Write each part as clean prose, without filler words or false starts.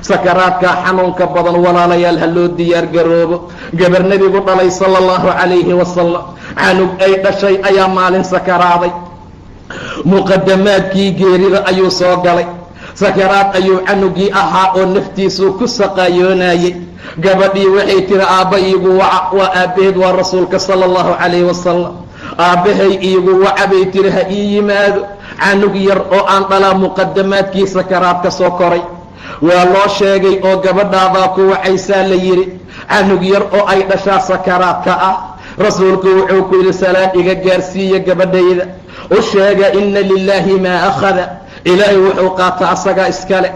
sakaraadka xanuunka badan walaalayaal ha loo diyaar garoobo. gabar nebigu dhalay sala allahu calayhi wasalam, canug ay dhashay ayaa maalin sakaraaday. muqadamaadkii geerida ayuu soo galay. sakaraad ayuu canugii ahaa oo naftiisuu ku saqaayoonayay. gabadhii waxay tiri aabba iigu waca, waa aabbaheed waa rasuulka sala allahu calayhi wasalam. aabbahay iigu waca bay tiri, ha ii yimaado. canug yar oo aan dhalaa muqadamaadkii sakaraad ka soo koray. waa loo sheegay oo gabadhaadaa ku wacaysaa la yidhi. canug yar oo ay dhashaa sakaraadka ah. rasuulku wuxuu ku yidhi salaad iga gaarsiiya gabadhayda, u sheega inna lilaahi maa akhada, ilaahay wuxuu qaata asagaa iska leh,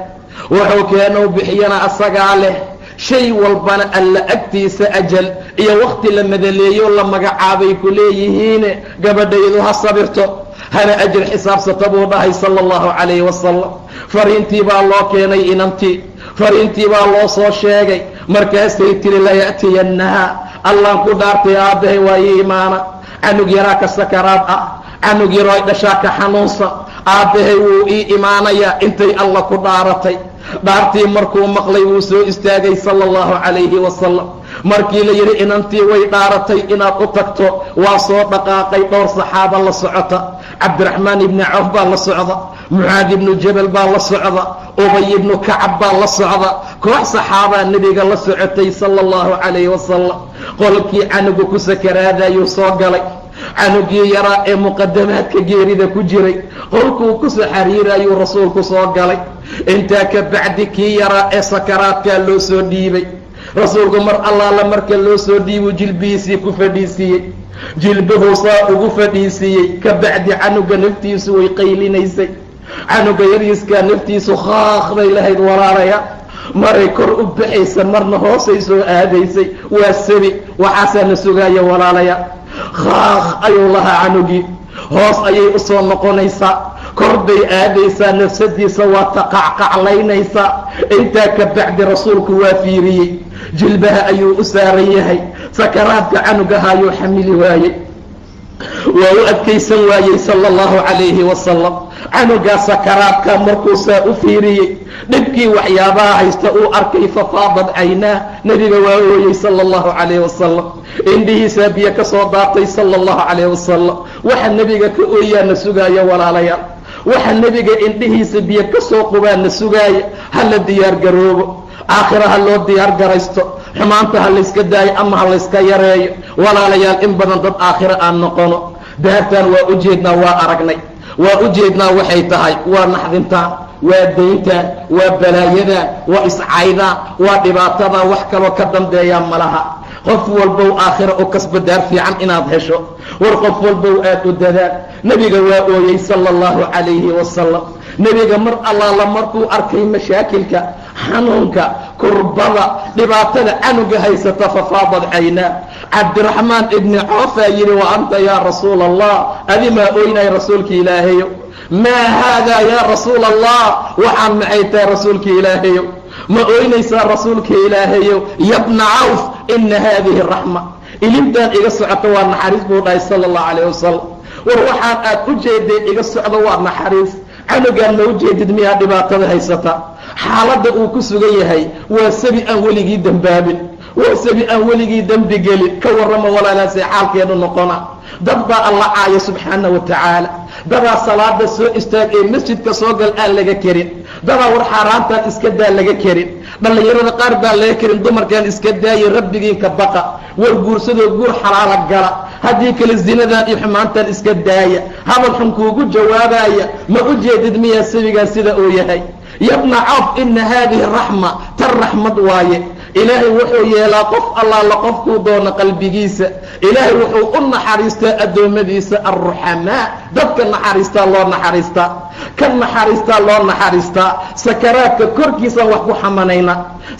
wuxuu keenuu bixiyana asagaa leh. shay walbana alla agtiisa ajal iyo wakhti la madaleeyo la magacaabay ku leeyihiine gabadhaydu ha sabirto, hana ajir xisaabsata buu dhahay sala allahu calayhi wasalam. fariintii baa loo keenay inantii, fariintii baa loo soo sheegay. markaasay tiri laya'tiyannaha, allaan ku dhaartay aabbahay waa ii imaana. canug yaraa ka sakaraad ah, canug yaroo ay dhashaa ka xanuunsan, aabbahay wuu ii imaanayaa intay alla ku dhaaratay. dhaartii markuu maqlay wuu soo istaagay sala allahu calayhi wasalam. markii la yidhi inantii way dhaaratay inaad u tagto, waa soo dhaqaaqay. dhowr saxaaba la socota, cabdiraxmaan ibni cawf baa la socda, mucaad ibnu jabal baa la socda, ubay ibnu kacab baa la socda. koox saxaabaa nebiga la socotay sala allahu calayhi wasalam. qolkii canugu ku sakaraadayuu soo galay. canugii yaraa ee muqadamaadka geerida ku jiray qolkuu ku soo xariirayuu rasuulku soo galay. intaa ka bacdi kii yaraa ee sakaraadkaa loo soo dhiibay. rasuulku mar allaala marka loo soo dhiibuu jilbihiisii ku fadhiisiiyey. jilbuhuu saa ugu fadhiisiiyey. ka bacdi canuga naftiisu way qaylinaysay. canuga yariiskaa naftiisu khaaqday lahayd walaalaya, maray kor u baxaysa marna hoosay soo aadaysay. waa sabi, waxaasaa na sugaaya walaalaya. khaaq ayuu lahaa canugii, hoos ayay u soo noqonaysaa, kor bay aadaysaa, nafsadiisa waa taqacqaclaynaysaa. intaa ka bacdi rasuulku waa fiiriyey, jilbaha ayuu u saaran yahay. sakaraadka canugaha ayuu xamili waayey, waa u adkaysan waayey sala allahu calayhi wasalam. canugaa sakaraadka markuu saa u fiiriyey, dhibkii waxyaabaha haysta uu arkay, fafaadad caynaa, nebiga waa ooyey sala allahu calayhi wasalam. indhihiisaa biyo ka soo daatay sala allahu calayhi wasalam. waxa nebiga ka ooyaana sugaaya walaalayaal, waxa nebiga indhihiisa biyo ka soo qubaana sugaaya. ha la diyaar garoobo, aakhira ha loo diyaar garaysto, xumaanta ha layska daayo ama ha layska yareeyo walaalayaal. in badan dad aakhira aan noqono. daartaan waa u jeednaa, waa aragnay, waa u jeednaa waxay tahay. waa naxdintaan, waa dayntaan, waa balaayadan, waa iscaydaan, waa dhibaatadan. wax kaloo ka dambeeyaa malaha. qof walbow aakhira u kasba daar fiican inaad hesho. war qof walbow aad u dadaal. nebiga waa ooyey sala allahu calayhi wasalam. nebiga mar allaala markuu arkay mashaakilka, xanuunka, kurbada, dhibaatada canuga haysata, fafaadad caynaa. cabdiraxmaan ibni cawfaa yidhi wa anta yaa rasuula allah, adi maa ooynay rasuulka ilaahayo. maa haadaa yaa rasuula allah, waxaan maxay tahay rasuulka ilaahayo? ma ooynaysaa rasuulka ilaahayo? yabna cawf, ina haadihi raxma, ilintaan iga socota waa naxariis buu dhahay sala allahu calayh wasalam. war waxaan aad u jeedeen iga socdo waa naxariis. canugaan ma u jeedid miyaa dhibaatada haysata? xaaladda uu ku sugan yahay waa sabi aan weligii dembaabin, waa sabi aan weligii dembi gelin. ka warrama walaalaasee xaalkeenu noqona. dad baa alla caaya subxaana wa tacaala. dadaa salaada soo istaag ee masjidka soo gal aan laga karin. dadaa war xaaraantaan iska daa laga karin. dhallinyarada qaar baan laga karin. dumarkaan iska daaya, rabbigiinka baqa, war guursadoo guur xalaala gala, haddii kale zinadan iyo xumaantaan iska daaya. hadal xun kuugu jawaabaya. ma u jeedid miyaa sabigaan sida uu yahay? yabna cawf, ina haadihi raxma, tan raxmad waaye. ilaahay wuxuu yeelaa qof allaala qofkuu doono qalbigiisa. ilaahay wuxuu u naxariistaa addoommadiisa arruxamaa, dadka naxariistaa loo naxariistaa, kan naxariistaa loo naxariistaa. sakaraadka korkiisaan wax ku xamanayna,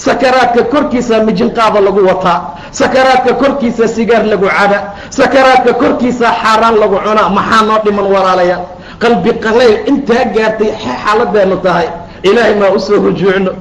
sakaraadka korkiisaa mijinqaada lagu wataa, sakaraadka korkiisa sigaar lagu caba, sakaraadka korkiisaa xaaraan lagu cunaa. maxaa noo dhiman walaalayaal? qalbi qalayl intaa gaartay xaaladeenu tahay. ilaahay maa u soo rujuucno.